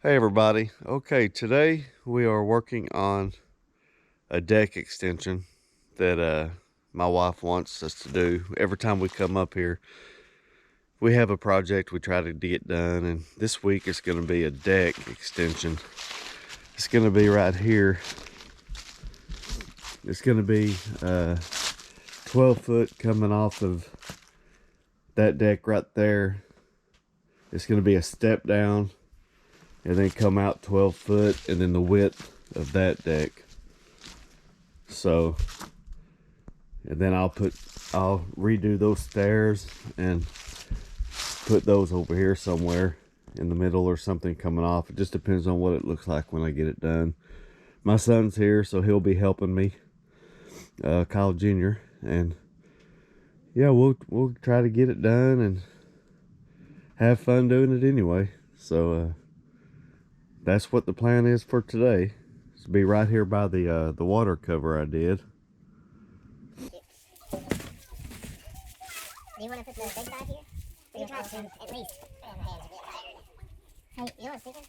Hey everybody. Okay, today we are working on a deck extension that my wife wants us to do. Every time we come up here, we have a project we try to get done, and this week it's going to be a deck extension. It's going to be right here. It's going to be 12 foot coming off of that deck right there. It's going to be a step down and then come out 12 foot and then the width of that deck. So, and then I'll redo those stairs and put those over here somewhere in the middle or something coming off. It just depends on what it looks like when I get it done. My son's here, so he'll be helping me, Kyle Jr. And yeah, we'll try to get it done and have fun doing it anyway. So that's what the plan is for today. It's to be right here by the water cover I did. Do you want to put the big side here? We can try to at least. Hey, you know what I'm thinking?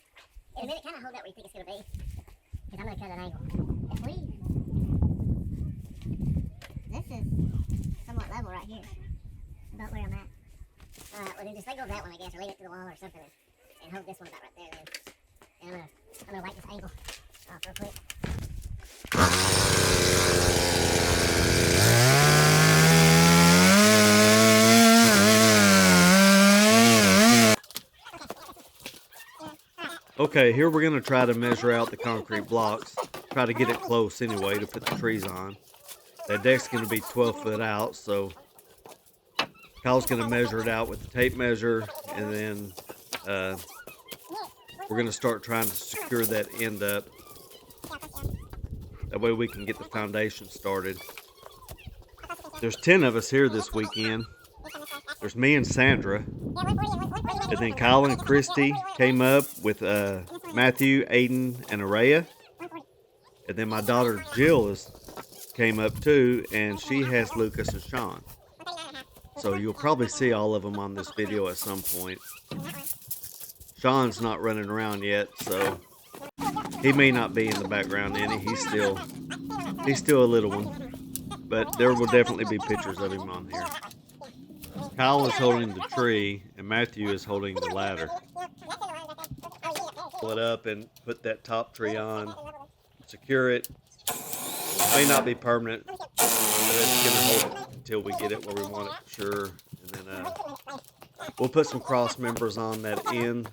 In a minute, kind of hold that where you think it's going to be. Because I'm going to cut an angle. If we... This is somewhat level right here. About where I'm at. Well then just let go of that one, I guess, or leave it to the wall or something. And hold this one about right there then. And I'm going to wipe this angle off real quick. Okay, here we're going to try to measure out the concrete blocks. Try to get it close anyway to put the trees on. That deck's going to be 12 foot out, so Kyle's going to measure it out with the tape measure, and then we're going to start trying to secure that end up. That way we can get the foundation started. There's 10 of us here this weekend. There's me and Sandra. And then Kyle and Christy came up with Matthew, Aiden, and Araya. And then my daughter Jill came up too, and she has Lucas and Sean. So you'll probably see all of them on this video at some point. Sean's not running around yet, so he may not be in the background any. He's still a little one. But there will definitely be pictures of him on here. Kyle is holding the tree, and Matthew is holding the ladder. Pull it up and put that top tree on. Secure it. It may not be permanent, but it's going to hold it until we get it where we want it for sure. And then we'll put some cross members on that end,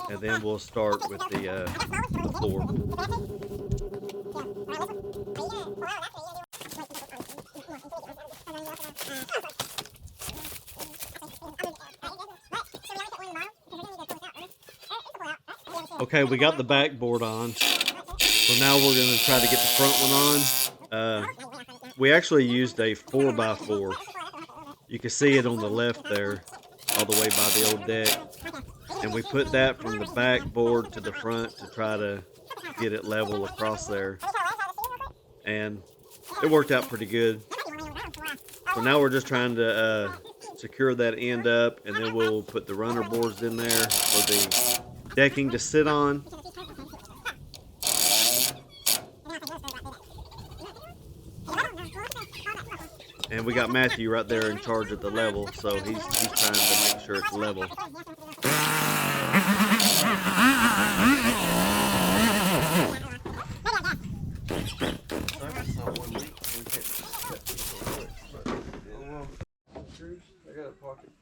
and then we'll start with the floor. Okay, we got the backboard on. So now we're going to try to get the front one on. We actually used a 4x4. You can see it on the left there, all the way by the old deck. And we put that from the backboard to the front to try to get it level across there. And it worked out pretty good. So now we're just trying to secure that end up, and then we'll put the runner boards in there for the decking to sit on. And we got Matthew right there in charge of the level, so he's trying to make sure it's level.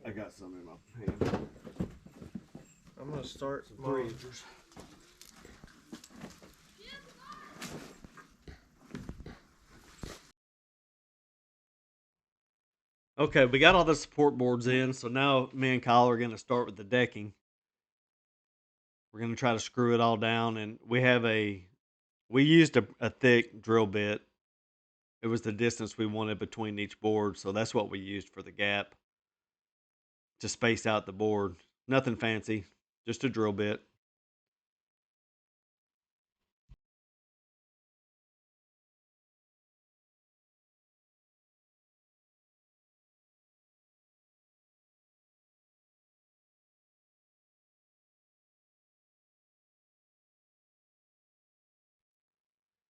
I got some in my hand. I'm gonna start some 3-inchers. Okay, we got all the support boards in, so now me and Kyle are going to start with the decking. We're going to try to screw it all down, and we used a thick drill bit. It was the distance we wanted between each board, so that's what we used for the gap to space out the board. Nothing fancy, just a drill bit.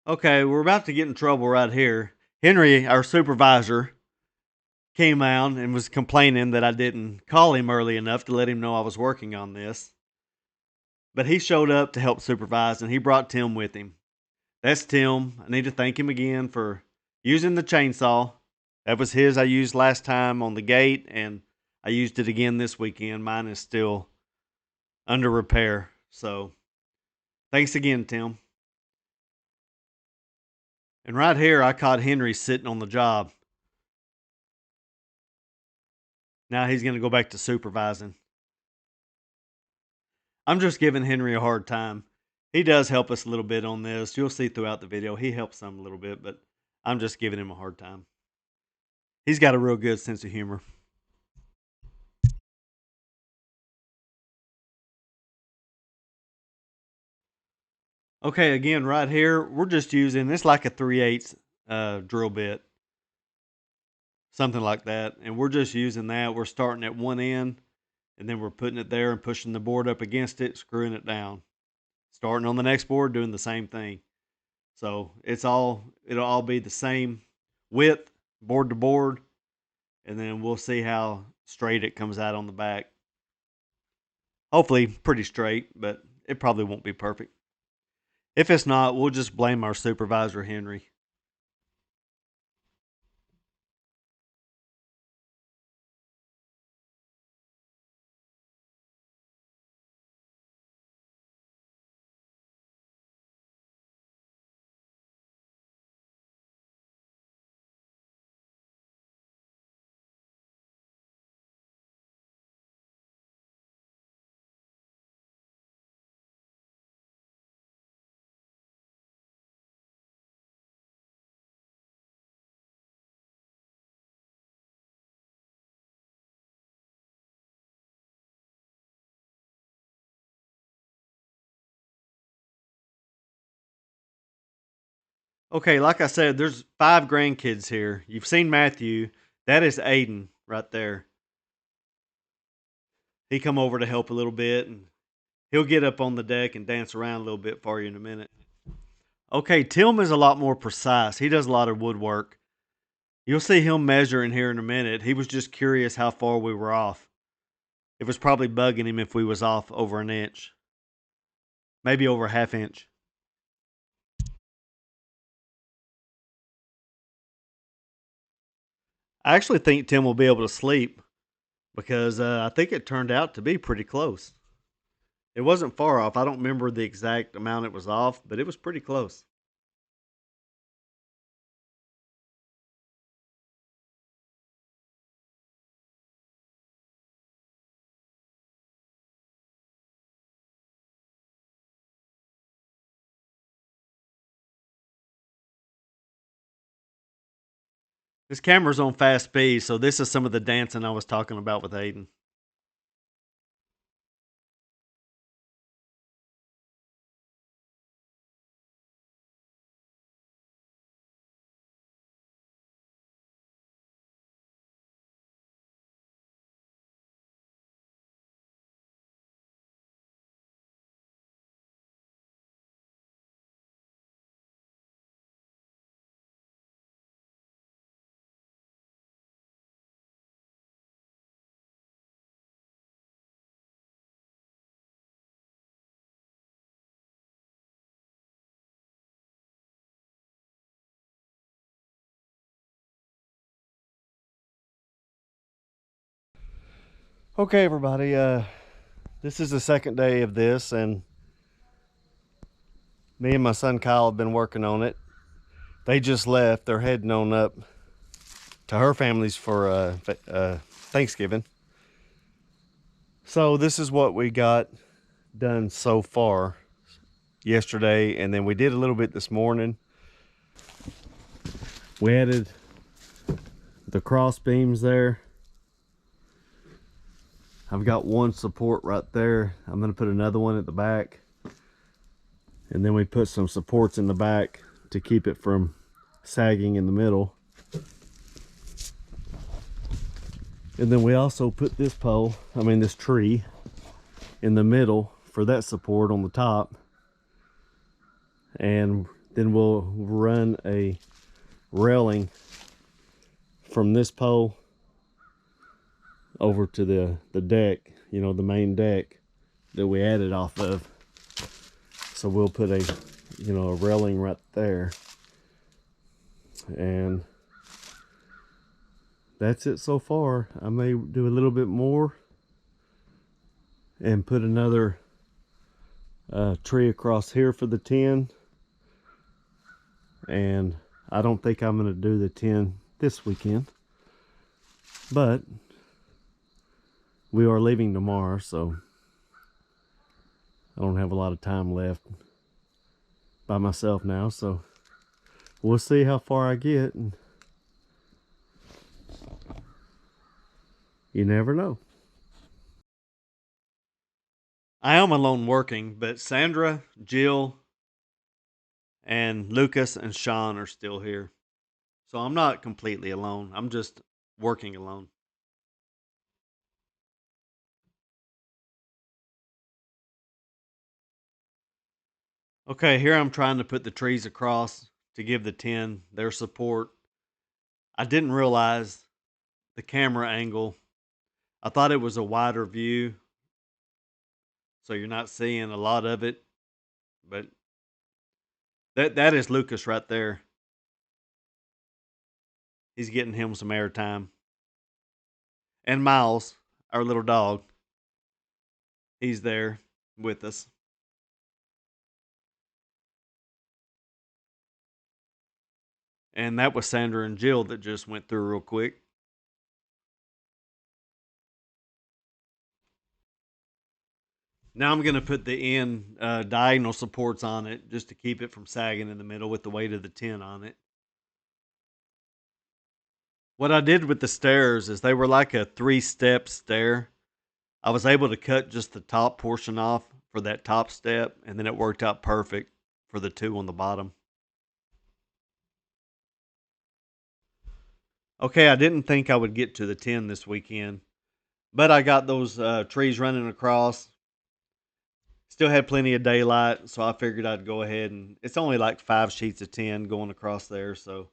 Okay, we're about to get in trouble right here. Henry, our supervisor, came out and was complaining that I didn't call him early enough to let him know I was working on this. But he showed up to help supervise and he brought Tim with him. That's Tim. I need to thank him again for using the chainsaw. That was his I used last time on the gate, and I used it again this weekend. Mine is still under repair. So thanks again, Tim. And right here, I caught Henry sitting on the job. Now he's going to go back to supervising. I'm just giving Henry a hard time. He does help us a little bit on this. You'll see throughout the video. He helps some a little bit, but I'm just giving him a hard time. He's got a real good sense of humor. Okay, again, right here, we're just using, it's like a 3/8 drill bit. Something like that. And we're just using that. We're starting at one end, and then we're putting it there and pushing the board up against it, screwing it down. Starting on the next board, doing the same thing. So it'll all be the same width, board to board, and then we'll see how straight it comes out on the back. Hopefully pretty straight, but it probably won't be perfect. If it's not, we'll just blame our supervisor, Henry. Okay, like I said, there's 5 grandkids here. You've seen Matthew. That is Aiden right there. He come over to help a little bit, and he'll get up on the deck and dance around a little bit for you in a minute. Okay, Tim is a lot more precise. He does a lot of woodwork. You'll see him measure in here in a minute. He was just curious how far we were off. It was probably bugging him if we was off over an inch. Maybe over a half inch. I actually think Tim will be able to sleep because I think it turned out to be pretty close. It wasn't far off. I don't remember the exact amount it was off, but it was pretty close. This camera's on fast speed, so this is some of the dancing I was talking about with Aiden. Okay, everybody. This is the second day of this, and me and my son Kyle have been working on it. They just left. They're heading on up to her family's for Thanksgiving. So this is what we got done so far yesterday, and then we did a little bit this morning. We added the cross beams there. I've got one support right there. I'm going to put another one at the back. And then we put some supports in the back to keep it from sagging in the middle. And then we also put this pole, this tree, in the middle for that support on the top. And then we'll run a railing from this pole over to the deck, you know, the main deck that we added off of. So we'll put a, you know, a railing right there. And that's it so far. I may do a little bit more and put another tree across here for the 10. And I don't think I'm going to do the 10 this weekend, but we are leaving tomorrow, so I don't have a lot of time left by myself now, so we'll see how far I get, and you never know. I am alone working, but Sandra, Jill, and Lucas and Sean are still here. So I'm not completely alone. I'm just working alone. Okay, here I'm trying to put the trees across to give the 10 their support. I didn't realize the camera angle. I thought it was a wider view, so you're not seeing a lot of it, but that is Lucas right there. He's getting him some airtime. And Miles, our little dog, he's there with us. And that was Sandra and Jill that just went through real quick. Now I'm going to put the end diagonal supports on it just to keep it from sagging in the middle with the weight of the 10 on it. What I did with the stairs is they were like a 3-step stair. I was able to cut just the top portion off for that top step, and then it worked out perfect for the 2 on the bottom. Okay, I didn't think I would get to the 10 this weekend, but I got those trees running across. Still had plenty of daylight, so I figured I'd go ahead, and it's only like 5 sheets of 10 going across there, so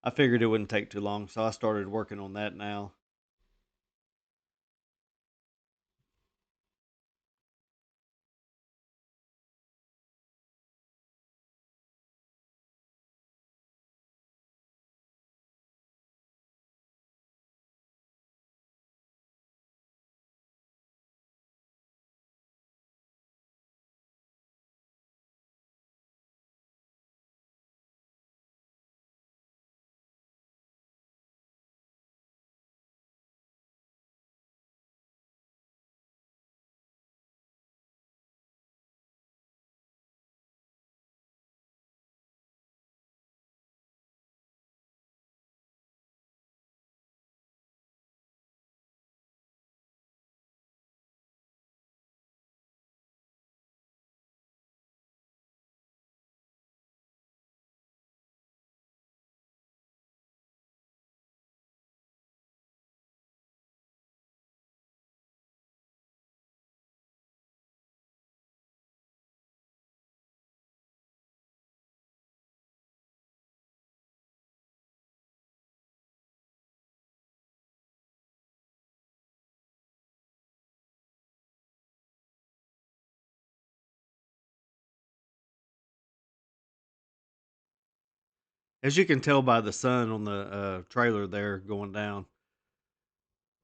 I figured it wouldn't take too long, so I started working on that now. As you can tell by the sun on the trailer there going down,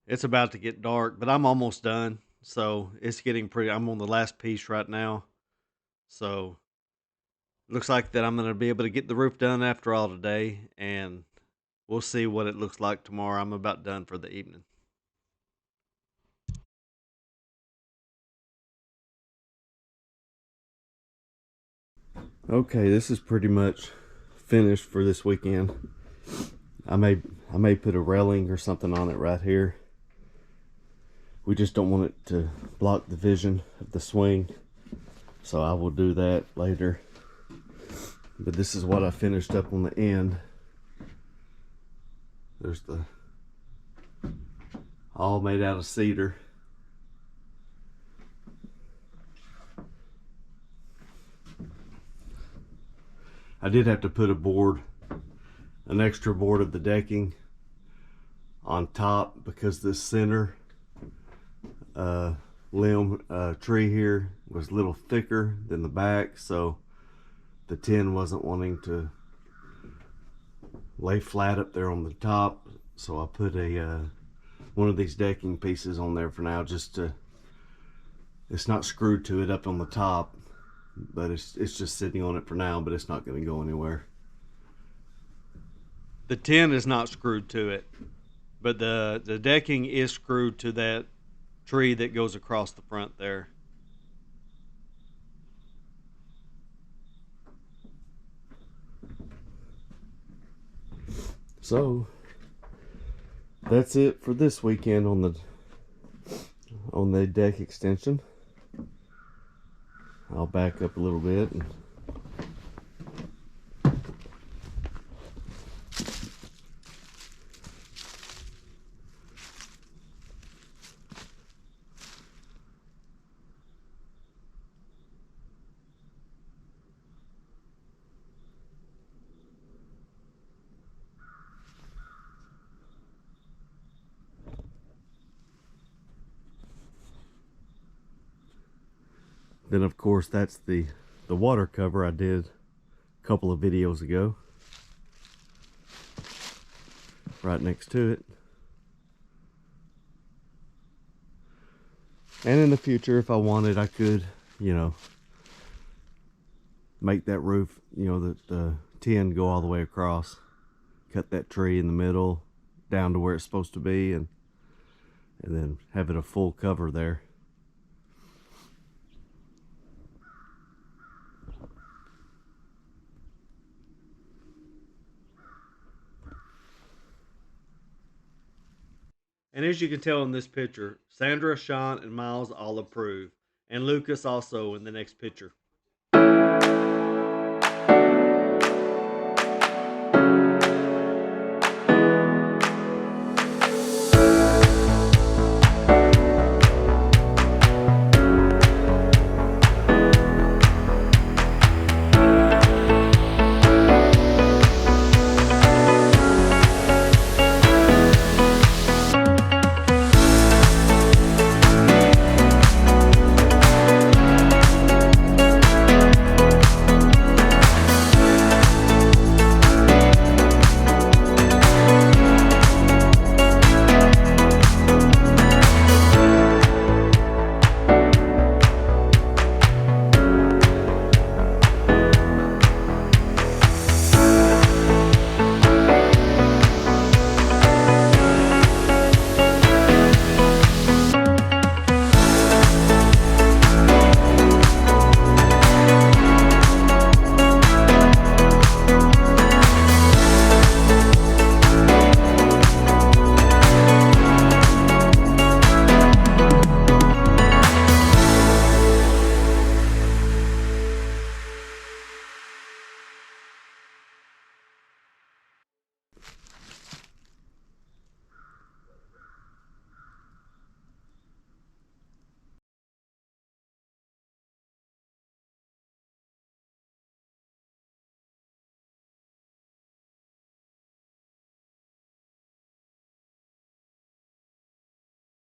it's about to get dark, but I'm almost done. So it's getting pretty. I'm on the last piece right now. So looks like that I'm going to be able to get the roof done after all today, and we'll see what it looks like tomorrow. I'm about done for the evening. Okay, this is pretty much finished for this weekend. I may put a railing or something on it right here. We just don't want it to block the vision of the swing, so I will do that later. But this is what I finished up on the end. There's the all made out of cedar. I did have to put an extra board of the decking on top because this center tree here was a little thicker than the back, so the tin wasn't wanting to lay flat up there on the top. So I put one of these decking pieces on there for now, just to, it's not screwed to it up on the top, but it's just sitting on it for now, but it's not going to go anywhere. The tin is not screwed to it, but the decking is screwed to that tree that goes across the front there. So that's it for this weekend on the deck extension. I'll back up a little bit. Then of course that's the water cover I did a couple of videos ago. Right next to it. And in the future, if I wanted, I could, you know, make that roof, you know, the tin go all the way across. Cut that tree in the middle down to where it's supposed to be, and then have it a full cover there. And as you can tell in this picture, Sandra, Sean, and Miles all approve. And Lucas also in the next picture.